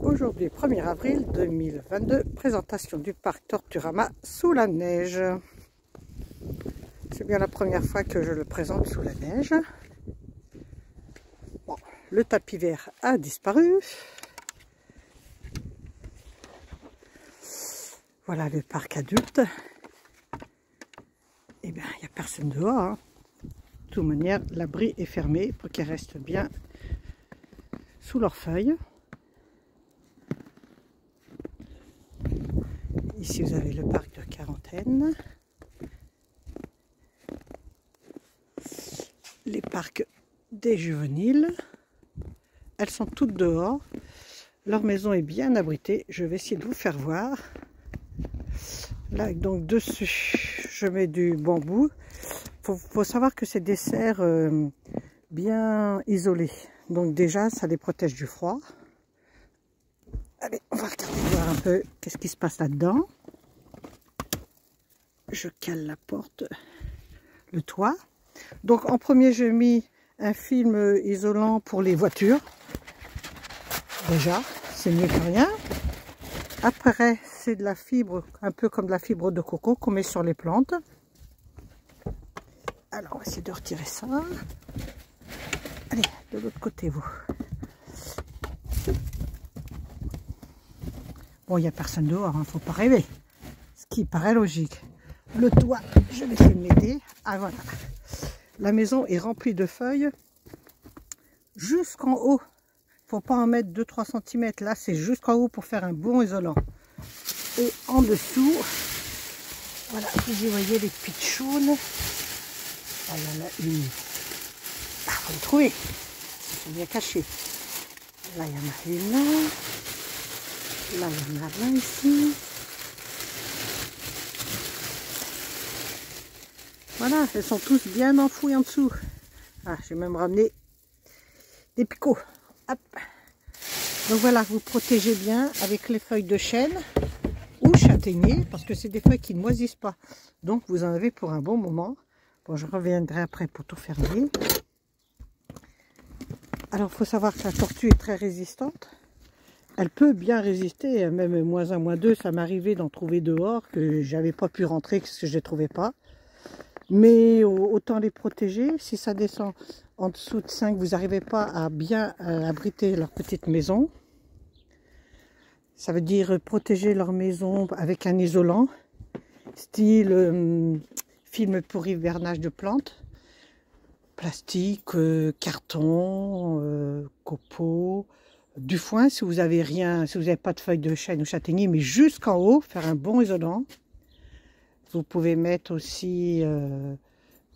Aujourd'hui, 1er avril 2022, présentation du parc Torturama sous la neige. C'est bien la première fois que je le présente sous la neige. Bon, le tapis vert a disparu. Voilà le parc adulte. Eh bien, il n'y a personne dehors, hein. De toute manière, l'abri est fermé pour qu'ils restent bien sous leurs feuilles. Ici, vous avez le parc de quarantaine. Les parcs des juvéniles. Elles sont toutes dehors. Leur maison est bien abritée. Je vais essayer de vous faire voir. Là, donc, dessus, je mets du bambou. Faut savoir que c'est des serres bien isolées. Donc déjà, ça les protège du froid. Allez, on va regarder voir un peu qu'est-ce qui se passe là-dedans. Je cale la porte, le toit. Donc en premier, j'ai mis un film isolant pour les voitures. Déjà, c'est mieux que rien. Après, c'est de la fibre, un peu comme de la fibre de coco qu'on met sur les plantes. Alors, on va essayer de retirer ça. Allez, de l'autre côté, vous. Bon, il n'y a personne dehors, il ne faut pas rêver. Ce qui paraît logique. Le toit, je vais essayer de m'aider. Ah, voilà. La maison est remplie de feuilles jusqu'en haut. Il ne faut pas en mettre 2-3 cm. Là, c'est jusqu'en haut pour faire un bon isolant. Et en dessous, voilà, vous y voyez les pitchounes. Ah, il y en a une. Ah, faut le trouver. Ils sont bien cachés. Là, il y en a une là. Là, il y en a plein ici. Voilà, elles sont tous bien enfouies en dessous. Ah, j'ai même ramené des picots. Hop. Donc voilà, vous protégez bien avec les feuilles de chêne ou châtaignier, parce que c'est des feuilles qui ne moisissent pas. Donc vous en avez pour un bon moment. Bon, je reviendrai après pour tout fermer. Alors, il faut savoir que la tortue est très résistante. Elle peut bien résister, même -1, -2, ça m'arrivait d'en trouver dehors, que j'avais pas pu rentrer parce que je ne les trouvais pas. Mais autant les protéger. Si ça descend en dessous de 5, vous n'arrivez pas à bien abriter leur petite maison. Ça veut dire protéger leur maison avec un isolant, style film pour hivernage de plantes, plastique, carton, copeaux, du foin si vous avez rien, si vous n'avez pas de feuilles de chêne ou châtaignier, mais jusqu'en haut, faire un bon isolant. Vous pouvez mettre aussi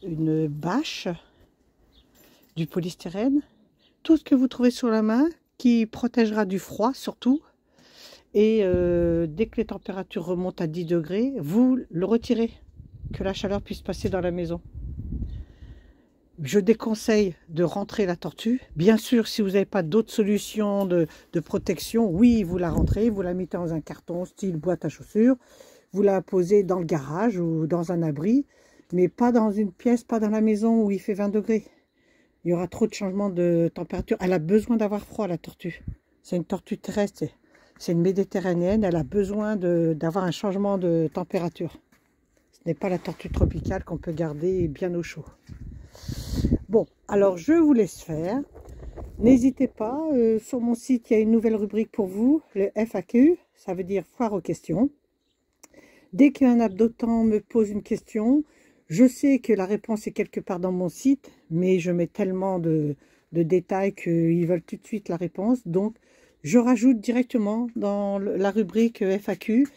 une bâche, du polystyrène, tout ce que vous trouvez sur la main qui protégera du froid surtout. Et dès que les températures remontent à 10 degrés, vous le retirez, que la chaleur puisse passer dans la maison. Je déconseille de rentrer la tortue. Bien sûr, si vous n'avez pas d'autres solutions de protection, oui, vous la rentrez, vous la mettez dans un carton style boîte à chaussures, vous la posez dans le garage ou dans un abri, mais pas dans une pièce, pas dans la maison où il fait 20 degrés. Il y aura trop de changements de température. Elle a besoin d'avoir froid, la tortue. C'est une tortue terrestre, c'est une méditerranéenne, elle a besoin d'avoir un changement de température. Ce n'est pas la tortue tropicale qu'on peut garder bien au chaud. Bon, alors je vous laisse faire. N'hésitez pas, sur mon site, il y a une nouvelle rubrique pour vous, le FAQ, ça veut dire foire aux questions. Dès qu'un adoptant me pose une question, je sais que la réponse est quelque part dans mon site, mais je mets tellement de détails qu'ils veulent tout de suite la réponse. Donc, je rajoute directement dans la rubrique FAQ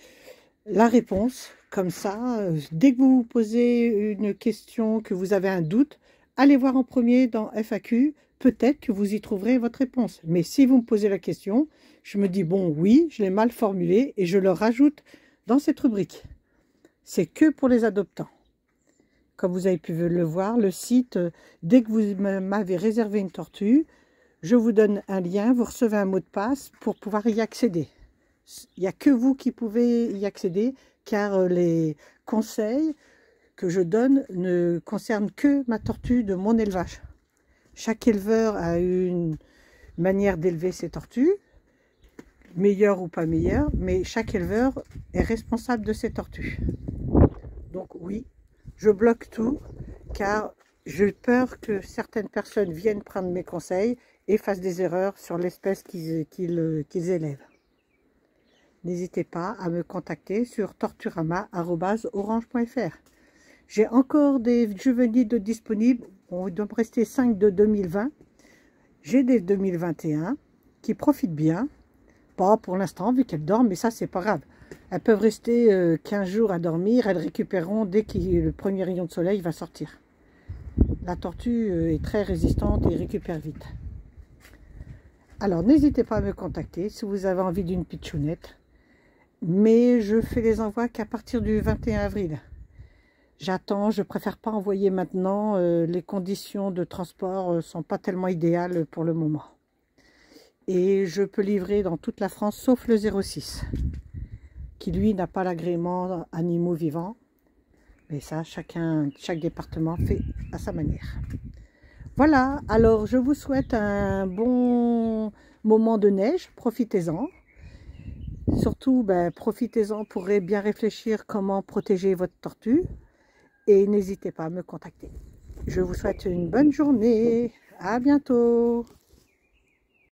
la réponse. Comme ça, dès que vous vous posez une question, que vous avez un doute, allez voir en premier dans FAQ. Peut-être que vous y trouverez votre réponse. Mais si vous me posez la question, je me dis, bon, oui, je l'ai mal formulé et je le rajoute dans cette rubrique. C'est que pour les adoptants. Comme vous avez pu le voir, le site, dès que vous m'avez réservé une tortue, je vous donne un lien, vous recevez un mot de passe pour pouvoir y accéder. Il n'y a que vous qui pouvez y accéder, car les conseils que je donne ne concernent que ma tortue de mon élevage. Chaque éleveur a une manière d'élever ses tortues. meilleur ou pas meilleur, mais chaque éleveur est responsable de ses tortues. Donc oui, je bloque tout, car j'ai peur que certaines personnes viennent prendre mes conseils et fassent des erreurs sur l'espèce qu'ils élèvent. N'hésitez pas à me contacter sur torturama@orange.fr. J'ai encore des juvéniles de disponibles, il doit me rester 5 de 2020. J'ai des 2021 qui profitent bien, pas pour l'instant vu qu'elles dorment, mais ça c'est pas grave. Elles peuvent rester 15 jours à dormir, elles récupéreront dès que le premier rayon de soleil va sortir. La tortue est très résistante et récupère vite. Alors n'hésitez pas à me contacter si vous avez envie d'une pitchounette. Mais je fais les envois qu'à partir du 21 avril. J'attends, je préfère pas envoyer maintenant. Les conditions de transport sont pas tellement idéales pour le moment. Et je peux livrer dans toute la France sauf le 06, qui lui n'a pas l'agrément animaux vivants. Mais ça, chaque département fait à sa manière. Voilà, alors je vous souhaite un bon moment de neige, profitez-en. Surtout, profitez-en pour bien réfléchir comment protéger votre tortue. Et n'hésitez pas à me contacter. Je vous souhaite une bonne journée. À bientôt.